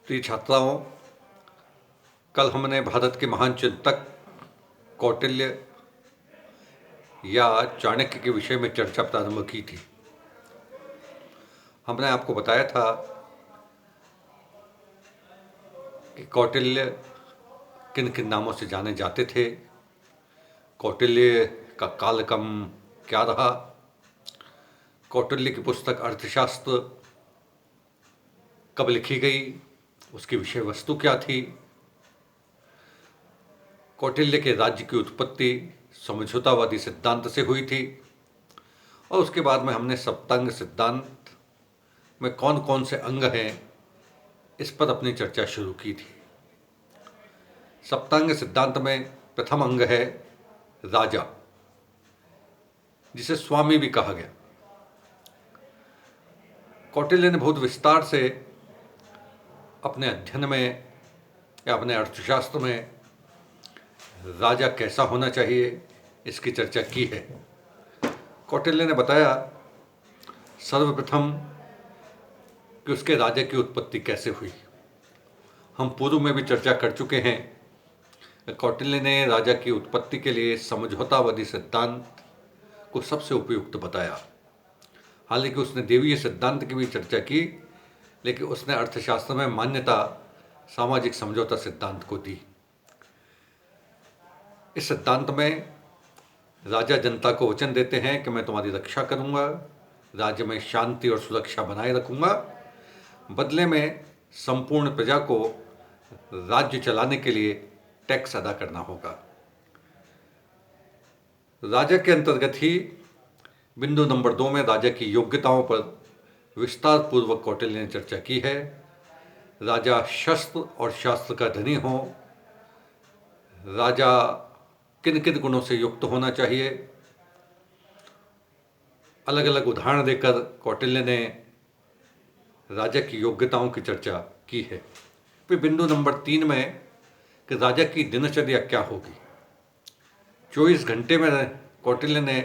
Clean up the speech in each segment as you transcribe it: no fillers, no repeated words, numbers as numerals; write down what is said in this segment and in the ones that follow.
प्रिय छात्राओं, कल हमने भारत के महान चिंतक कौटिल्य या चाणक्य के विषय में चर्चा प्रारंभ की थी। हमने आपको बताया था कि कौटिल्य किन किन नामों से जाने जाते थे, कौटिल्य का कालक्रम क्या रहा, कौटिल्य की पुस्तक अर्थशास्त्र कब लिखी गई, उसकी विषय वस्तु क्या थी, कौटिल्य के राज्य की उत्पत्ति समझौतावादी सिद्धांत से हुई थी, और उसके बाद में हमने सप्तांग सिद्धांत में कौन कौन से अंग हैं इस पर अपनी चर्चा शुरू की थी। सप्तांग सिद्धांत में प्रथम अंग है राजा, जिसे स्वामी भी कहा गया। कौटिल्य ने बहुत विस्तार से अपने अध्ययन में या अपने अर्थशास्त्र में राजा कैसा होना चाहिए इसकी चर्चा की है। कौटिल्य ने बताया सर्वप्रथम कि उसके राजा की उत्पत्ति कैसे हुई। हम पूर्व में भी चर्चा कर चुके हैं। कौटिल्य ने राजा की उत्पत्ति के लिए समझौतावादी सिद्धांत को सबसे उपयुक्त बताया। हालांकि उसने देवीय सिद्धांत की भी चर्चा की, लेकिन उसने अर्थशास्त्र में मान्यता सामाजिक समझौता सिद्धांत को दी। इस सिद्धांत में राजा जनता को वचन देते हैं कि मैं तुम्हारी रक्षा करूंगा, राज्य में शांति और सुरक्षा बनाए रखूंगा, बदले में संपूर्ण प्रजा को राज्य चलाने के लिए टैक्स अदा करना होगा। राजा के अंतर्गत ही बिंदु नंबर 2 में राजा की योग्यताओं पर विस्तार पूर्वक कौटिल्य ने चर्चा की है। राजा शस्त्र और शास्त्र का धनी हो, राजा किन किन गुणों से युक्त होना चाहिए, अलग अलग उदाहरण देकर कौटिल्य ने राजा की योग्यताओं की चर्चा की है। फिर बिंदु नंबर 3 में कि राजा की दिनचर्या क्या होगी। 24 घंटे में कौटिल्य ने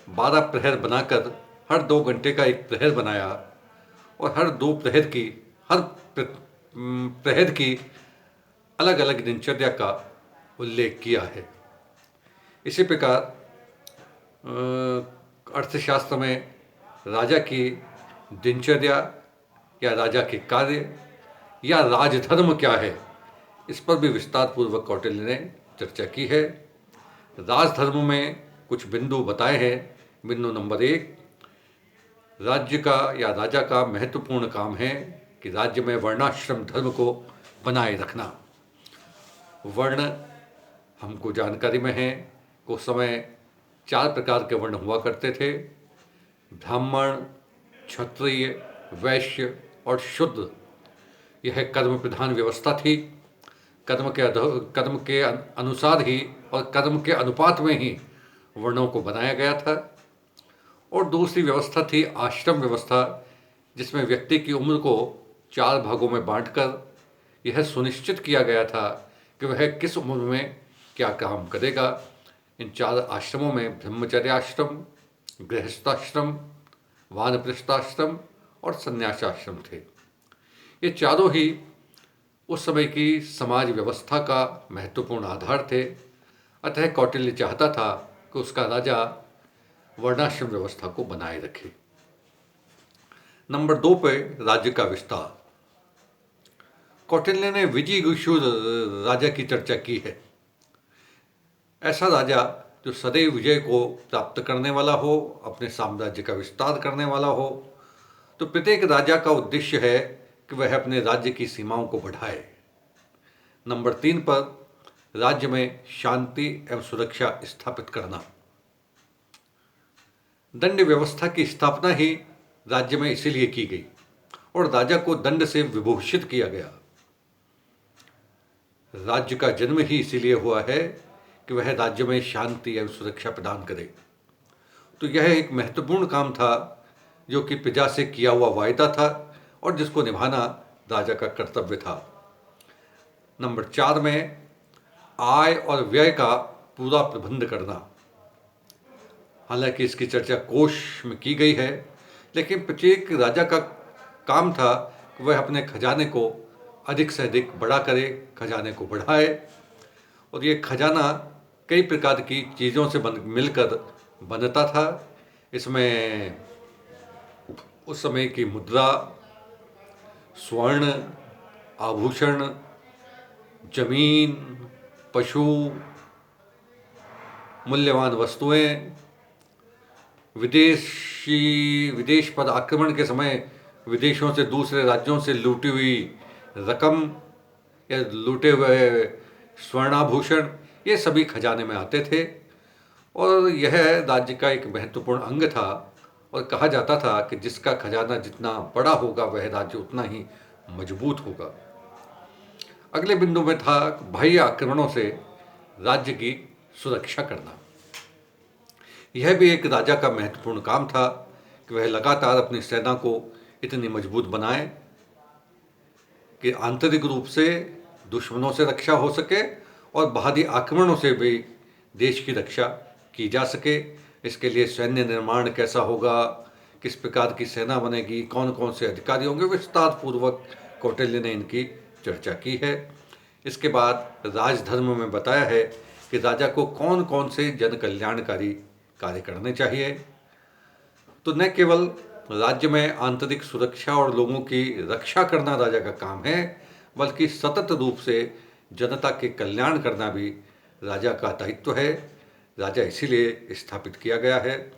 12 प्रहर बनाकर हर 2 घंटे का एक प्रहर बनाया और हर प्रहर की अलग अलग दिनचर्या का उल्लेख किया है। इसी प्रकार अर्थशास्त्र में राजा की दिनचर्या या राजा के कार्य या राजधर्म क्या है, इस पर भी विस्तार पूर्वक कौटिल्य ने चर्चा की है। राजधर्म में कुछ बिंदु बताए हैं। बिंदु नंबर 1, राज्य का या राजा का महत्वपूर्ण काम है कि राज्य में वर्णाश्रम धर्म को बनाए रखना। वर्ण हमको जानकारी में है कि उस समय 4 प्रकार के वर्ण हुआ करते थे: ब्राह्मण, क्षत्रिय, वैश्य और शूद्र। यह कर्म प्रधान व्यवस्था थी। कर्म के अनुसार ही और कर्म के अनुपात में ही वर्णों को बनाया गया था। और दूसरी व्यवस्था थी आश्रम व्यवस्था, जिसमें व्यक्ति की उम्र को 4 भागों में बांटकर यह सुनिश्चित किया गया था कि वह किस उम्र में क्या काम करेगा। इन 4 आश्रमों में ब्रह्मचर्याश्रम, गृहस्थाश्रम, वानप्रस्थाश्रम और संन्यासाश्रम थे। ये चारों ही उस समय की समाज व्यवस्था का महत्वपूर्ण आधार थे। अतः कौटिल्य चाहता था कि उसका राजा वर्णाश्रम व्यवस्था को बनाए रखे। नंबर 2 पे राज्य का विस्तार। कौटिल्य ने विजिगीषु राजा की चर्चा की है। ऐसा राजा जो सदैव विजय को प्राप्त करने वाला हो, अपने साम्राज्य का विस्तार करने वाला हो। तो प्रत्येक राजा का उद्देश्य है कि वह अपने राज्य की सीमाओं को बढ़ाए। नंबर 3 पर राज्य में शांति एवं सुरक्षा स्थापित करना। दंड व्यवस्था की स्थापना ही राज्य में इसीलिए की गई और राजा को दंड से विभूषित किया गया। राज्य का जन्म ही इसीलिए हुआ है कि वह राज्य में शांति एवं सुरक्षा प्रदान करे। तो यह एक महत्वपूर्ण काम था जो कि प्रजा से किया हुआ वायदा था और जिसको निभाना राजा का कर्तव्य था। नंबर 4 में आय और व्यय का पूरा प्रबंध करना। हालांकि इसकी चर्चा कोश में की गई है, लेकिन प्रत्येक राजा का काम था कि वह अपने खजाने को अधिक से अधिक बड़ा करे, खजाने को बढ़ाए। और ये खजाना कई प्रकार की चीज़ों से मिलकर बनता था। इसमें उस समय की मुद्रा, स्वर्ण, आभूषण, जमीन, पशु, मूल्यवान वस्तुएं, विदेश पर आक्रमण के समय विदेशों से, दूसरे राज्यों से लूटी हुई रकम या लूटे हुए स्वर्णाभूषण, ये सभी खजाने में आते थे। और यह राज्य का एक महत्वपूर्ण अंग था। और कहा जाता था कि जिसका खजाना जितना बड़ा होगा वह राज्य उतना ही मजबूत होगा। अगले बिंदु में था बाह्य आक्रमणों से राज्य की सुरक्षा करना। यह भी एक राजा का महत्वपूर्ण काम था कि वह लगातार अपनी सेना को इतनी मजबूत बनाए कि आंतरिक रूप से दुश्मनों से रक्षा हो सके और बाहरी आक्रमणों से भी देश की रक्षा की जा सके। इसके लिए सैन्य निर्माण कैसा होगा, किस प्रकार की सेना बनेगी, कौन कौन से अधिकारी होंगे, विस्तार पूर्वक कौटिल्य ने इनकी चर्चा की है। इसके बाद राजधर्म में बताया है कि राजा को कौन कौन से जन कल्याणकारी कार्य करने चाहिए। तो न केवल राज्य में आंतरिक सुरक्षा और लोगों की रक्षा करना राजा का काम है, बल्कि सतत रूप से जनता के कल्याण करना भी राजा का दायित्व है। राजा इसीलिए स्थापित किया गया है।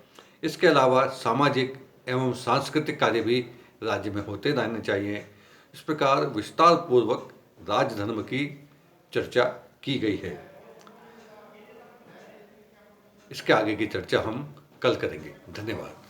इसके अलावा सामाजिक एवं सांस्कृतिक कार्य भी राज्य में होते रहने चाहिए। इस प्रकार विस्तार पूर्वक राजधर्म की चर्चा की गई है। इसके आगे की चर्चा हम कल करेंगे। धन्यवाद।